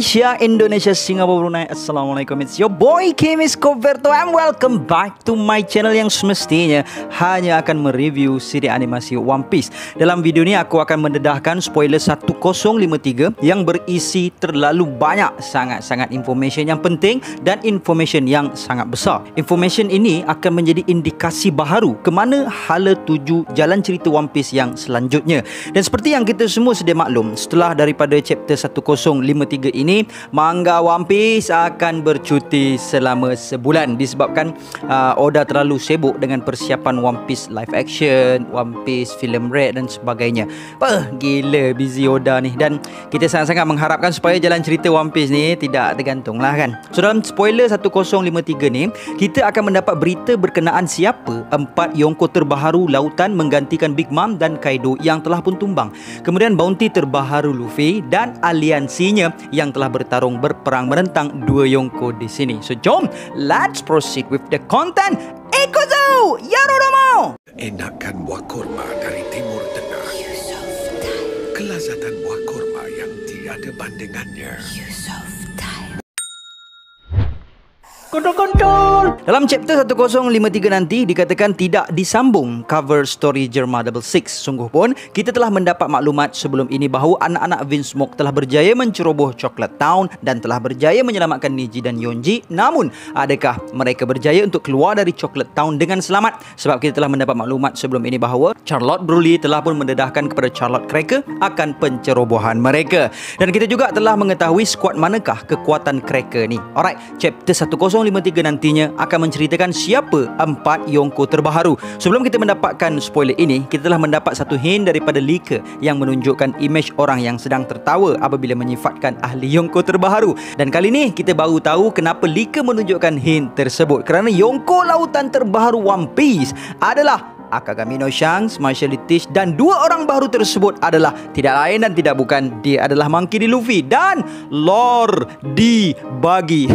Malaysia, Indonesia, Singapura, Brunei. Assalamualaikum, it's your boy Kim Iskoverto and welcome back to my channel yang semestinya hanya akan mereview siri animasi One Piece. Dalam video ni aku akan mendedahkan spoiler 1053 yang berisi terlalu banyak sangat-sangat information yang penting dan information yang sangat besar. Information ini akan menjadi indikasi baharu ke mana hala tuju jalan cerita One Piece yang selanjutnya. Dan seperti yang kita semua sedia maklum, setelah daripada chapter 1053 ini, manga One Piece akan bercuti selama sebulan disebabkan Oda terlalu sibuk dengan persiapan One Piece live action, One Piece film Red dan sebagainya. Gila busy Oda ni, dan kita sangat-sangat mengharapkan supaya jalan cerita One Piece ni tidak tergantung lah kan. So dalam spoiler 1053 ni, kita akan mendapat berita berkenaan siapa 4 Yonko terbaharu lautan menggantikan Big Mom dan Kaido yang telah pun tumbang. Kemudian bounty terbaharu Luffy dan aliansinya yang telah berperang menentang 2 Yonko di sini. So jom, let's proceed with the content. Ikuzu Yarudomo. Enakan buah kurma dari Timur Tengah. Kelazatan buah kurma yang tiada bandingannya. Kontrol. Dalam chapter 1053 nanti dikatakan tidak disambung cover story Germa Double Six. Sungguh pun kita telah mendapat maklumat sebelum ini bahawa anak-anak Vinsmoke telah berjaya menceroboh Chocolate Town dan telah berjaya menyelamatkan Niji dan Yonji. Namun, adakah mereka berjaya untuk keluar dari Chocolate Town dengan selamat? Sebab kita telah mendapat maklumat sebelum ini bahawa Charlotte Broly telah pun mendedahkan kepada Charlotte Cracker akan pencerobohan mereka. Dan kita juga telah mengetahui skuad manakah kekuatan Cracker ni. Alright, chapter 1053 nantinya akan menceritakan siapa 4 Yonko terbaharu. Sebelum kita mendapatkan spoiler ini, kita telah mendapat satu hint daripada leaker yang menunjukkan image orang yang sedang tertawa apabila menyifatkan ahli Yonko terbaharu. Dan kali ni kita baru tahu kenapa leaker menunjukkan hint tersebut, kerana Yonko lautan terbaharu One Piece adalah Akagami no Shanks, Marshall Litish, dan 2 orang baru tersebut adalah tidak lain dan tidak bukan, dia adalah Monkey D. Luffy dan Lord D. Buggy.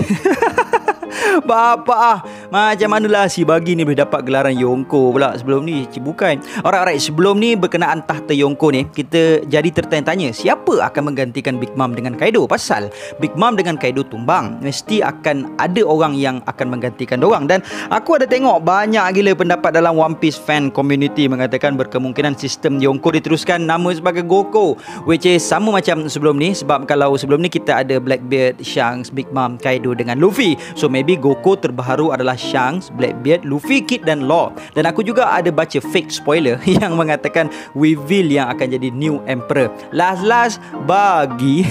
Bapak macam manalah si Buggy ni boleh dapat gelaran Yonko pula sebelum ni? Bukan. Alright, sebelum ni berkenaan tahta Yonko ni, kita jadi tertanya-tanya siapa akan menggantikan Big Mom dengan Kaido. Pasal Big Mom dengan Kaido tumbang, mesti akan ada orang yang akan menggantikan diorang. Dan aku ada tengok banyak gila pendapat dalam One Piece fan community mengatakan berkemungkinan sistem Yonko diteruskan nama sebagai Goko, which is sama macam sebelum ni. Sebab kalau sebelum ni kita ada Blackbeard, Shanks, Big Mom, Kaido dengan Luffy, so maybe Goko terbaharu adalah Shanks, Blackbeard, Luffy, Kid dan Law. Dan aku juga ada baca fake spoiler yang mengatakan Weevil yang akan jadi new emperor. Last Buggy.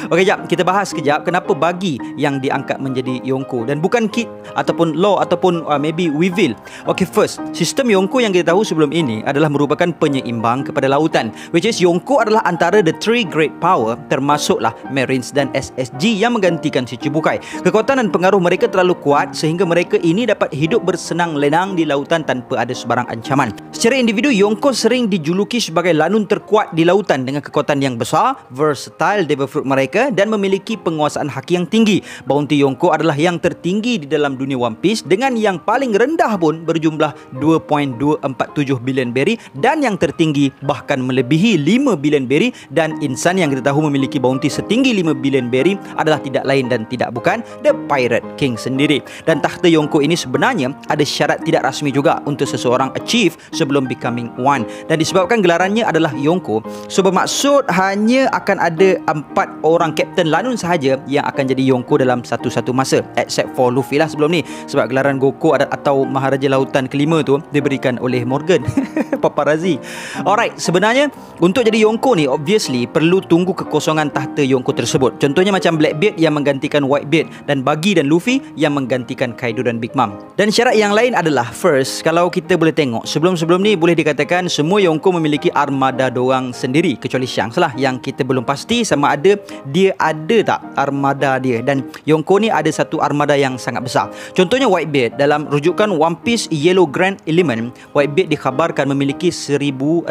Okey, jap kita bahas kejap kenapa Buggy yang diangkat menjadi Yonko dan bukan Kid ataupun Law ataupun maybe Weevil. Okey, first, sistem Yonko yang kita tahu sebelum ini adalah merupakan penyeimbang kepada lautan, which is Yonko adalah antara the 3 great power, termasuklah Marines dan SSG yang menggantikan si Chibukai. Kekuatan dan pengaruh mereka terlalu kuat sehingga mereka ini dapat hidup bersenang-lenang di lautan tanpa ada sebarang ancaman. Secara individu, Yonko sering dijuluki sebagai lanun terkuat di lautan dengan kekuatan yang besar, versatile devil fruit mereka dan memiliki penguasaan haki yang tinggi. Bounty Yonko adalah yang tertinggi di dalam dunia One Piece dengan yang paling rendah pun berjumlah 2.247 bilion berry dan yang tertinggi bahkan melebihi 5 bilion berry. Dan insan yang kita tahu memiliki bounty setinggi 5 bilion berry adalah tidak lain dan tidak bukan The Pirate King sendiri. Dan tahta Yonko ini sebenarnya ada syarat tidak rasmi juga untuk seseorang achieve sebelum becoming one. Dan disebabkan gelarannya adalah Yonko, so bermaksud hanya akan ada 4 orang Kapten Lanun sahaja yang akan jadi Yonko dalam satu-satu masa, except for Luffy lah sebelum ni, sebab gelaran Goko atau Maharaja Lautan kelima tu diberikan oleh Morgan. Paparazzi. Alright, sebenarnya untuk jadi Yonko ni obviously perlu tunggu kekosongan tahta Yonko tersebut. Contohnya macam Blackbeard yang menggantikan Whitebeard dan Buggy dan Luffy yang menggantikan Kaido dan Big Mom. Dan syarat yang lain adalah, first, kalau kita boleh tengok sebelum-sebelum ni boleh dikatakan semua Yonko memiliki armada dorang sendiri kecuali Shanks lah yang kita belum pasti sama ada dia ada tak armada dia. Dan Yonko ni ada satu armada yang sangat besar. Contohnya Whitebeard. Dalam rujukan One Piece Yellow Grand Element, Whitebeard dikhabarkan memiliki 1616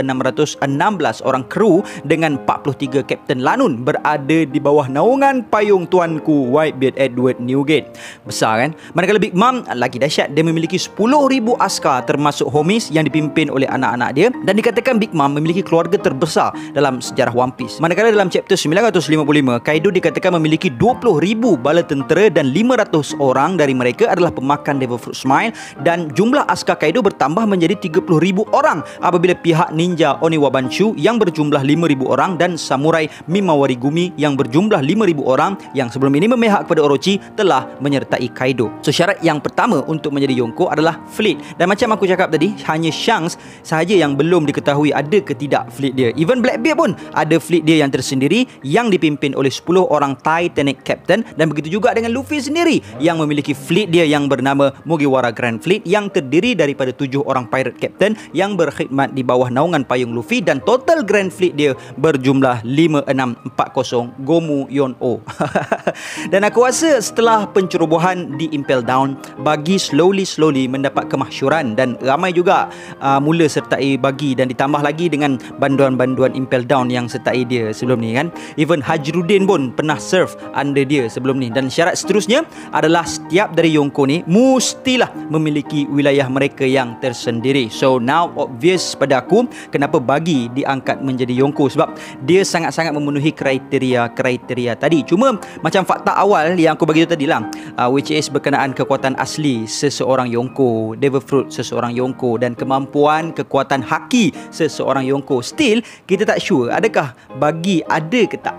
orang kru dengan 43 Kapten Lanun berada di bawah naungan payung tuanku Whitebeard Edward Newgate. Besar kan? Manakala Big Mom lagi dahsyat, dia memiliki 10,000 askar termasuk Homies yang dipimpin oleh anak-anak dia, dan dikatakan Big Mom memiliki keluarga terbesar dalam sejarah One Piece. Manakala dalam chapter 955 Kaido dikatakan memiliki 20,000 bala tentera dan 500 orang dari mereka adalah pemakan Devil Fruit Smile, dan jumlah askar Kaido bertambah menjadi 30,000 orang apabila pihak ninja Oniwa Banshu yang berjumlah 5,000 orang dan samurai Mimawari Gumi yang berjumlah 5,000 orang yang sebelum ini memihak kepada Orochi telah menyertai Kaido. So syarat yang pertama untuk menjadi Yonko adalah fleet, dan macam aku cakap tadi, hanya Shanks sahaja yang belum diketahui ada ke tidak fleet dia. Even Blackbeard pun ada fleet dia yang tersendiri yang dipimpin oleh 10 orang Titanic Captain, dan begitu juga dengan Luffy sendiri yang memiliki fleet dia yang bernama Mugiwara Grand Fleet yang terdiri daripada 7 orang pirate captain yang berkhidmat di bawah naungan payung Luffy, dan total Grand Fleet dia berjumlah 5640 Gomu Yon-O. Dan aku rasa setelah pencerobohan di Impel Down, Buggy slowly mendapat kemasyhuran dan ramai juga mula sertai Buggy, dan ditambah lagi dengan banduan-banduan Impel Down yang sertai dia sebelum ni kan. Even Hajruddin pun pernah serve under dia sebelum ni, dan syarat seterusnya adalah setiap dari Yonko ni mestilah memiliki wilayah mereka yang tersendiri. So now obvious pada aku kenapa Buggy diangkat menjadi Yonko, sebab dia sangat-sangat memenuhi kriteria tadi. Cuma macam fakta awal yang aku bagi tu tadi lah, which is berkenaan kekuatan asli seseorang Yonko, Devil Fruit seseorang Yonko, dan kemampuan kekuatan haki seseorang Yonko. Still kita tak sure adakah Buggy ada ke tak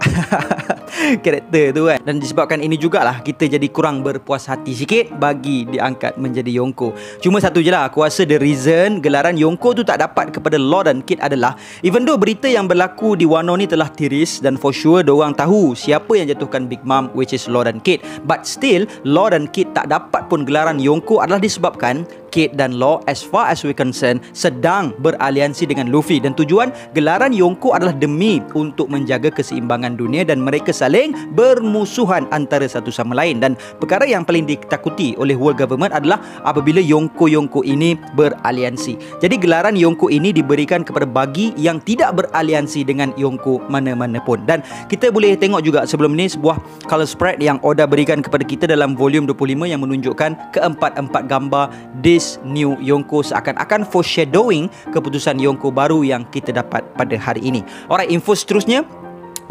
karakter tu kan. Dan disebabkan ini jugalah kita jadi kurang berpuas hati sikit Buggy diangkat menjadi Yonko. Cuma satu je lah, aku rasa the reason gelaran Yonko tu tak dapat kepada Law dan Kid adalah, even though berita yang berlaku di Wano ni telah tiris dan for sure diorang tahu siapa yang jatuhkan Big Mom, which is Law dan Kid, but still Law dan Kid tak dapat pun gelaran Yonko adalah disebabkan Kid dan Law, as far as we concern, sedang beraliansi dengan Luffy, dan tujuan gelaran Yonko adalah demi untuk menjaga keseimbangan dunia, dan mereka saling bermusuhan antara satu sama lain. Dan perkara yang paling ditakuti oleh world government adalah apabila Yonko ini beraliansi. Jadi gelaran Yonko ini diberikan kepada Buggy yang tidak beraliansi dengan Yonko mana-mana pun. Dan kita boleh tengok juga sebelum ni sebuah color spread yang Oda berikan kepada kita dalam volume 25 yang menunjukkan keempat-empat gambar this new Yonko, seakan-akan foreshadowing keputusan Yonko baru yang kita dapat pada hari ini. Alright, info seterusnya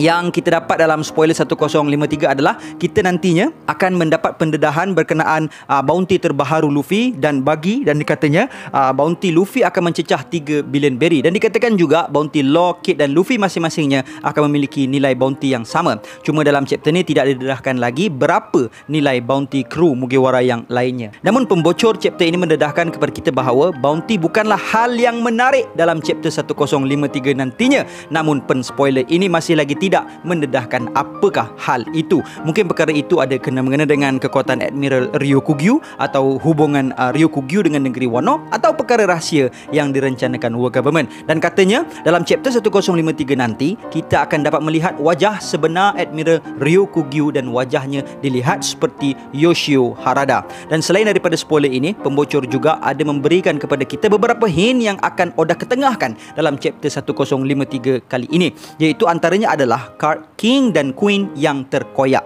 yang kita dapat dalam spoiler 1053 adalah kita nantinya akan mendapat pendedahan berkenaan bounty terbaharu Luffy dan Buggy, dan dikatanya bounty Luffy akan mencecah 3 bilion berry, dan dikatakan juga bounty Law, Kid dan Luffy masing-masingnya akan memiliki nilai bounty yang sama. Cuma dalam chapter ni tidak didedahkan lagi berapa nilai bounty kru Mugiwara yang lainnya. Namun pembocor chapter ini mendedahkan kepada kita bahawa bounty bukanlah hal yang menarik dalam chapter 1053 nantinya. Namun penspoiler ini masih lagi tidak mendedahkan apakah hal itu. Mungkin perkara itu ada kena-mengena dengan kekuatan Admiral Ryokugyu atau hubungan Ryokugyu dengan negeri Wano, atau perkara rahsia yang direncanakan world government. Dan katanya dalam chapter 1053 nanti kita akan dapat melihat wajah sebenar Admiral Ryokugyu, dan wajahnya dilihat seperti Yoshio Harada. Dan selain daripada spoiler ini, pembocor juga ada memberikan kepada kita beberapa hint yang akan Oda ketengahkan dalam chapter 1053 kali ini, iaitu antaranya adalah card King dan Queen yang terkoyak.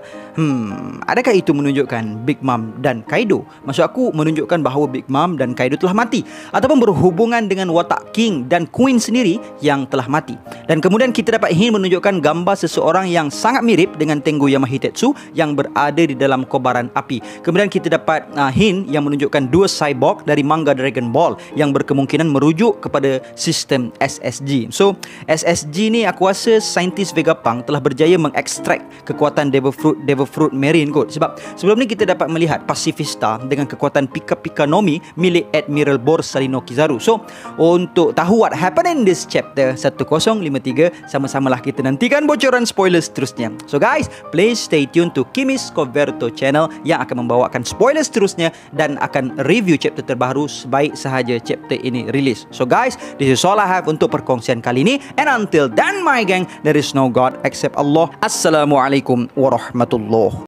Adakah itu menunjukkan Big Mom dan Kaido? Maksud aku menunjukkan bahawa Big Mom dan Kaido telah mati, ataupun berhubungan dengan watak King dan Queen sendiri yang telah mati. Dan kemudian kita dapat hint menunjukkan gambar seseorang yang sangat mirip dengan Tengu Yamahitetsu yang berada di dalam kobaran api. Kemudian kita dapat hint yang menunjukkan dua cyborg dari manga Dragon Ball yang berkemungkinan merujuk kepada sistem SSG. So SSG ni aku rasa saintis Vegapunk telah berjaya mengekstrak kekuatan Devil Fruit Marine kot. Sebab sebelum ni kita dapat melihat Pacifista dengan kekuatan Pika Pika Nomi milik Admiral Borsalino Kizaru. So untuk tahu what happened in this chapter 1053, sama-samalah kita nantikan bocoran spoiler seterusnya. So guys, please stay tuned to Kimis Coverto channel yang akan membawakan spoiler seterusnya dan akan review chapter terbaru sebaik sahaja chapter ini rilis. So guys, this is all I have untuk perkongsian kali ini, and until then my gang, there is no God except Allah. Assalamualaikum warahmatullahi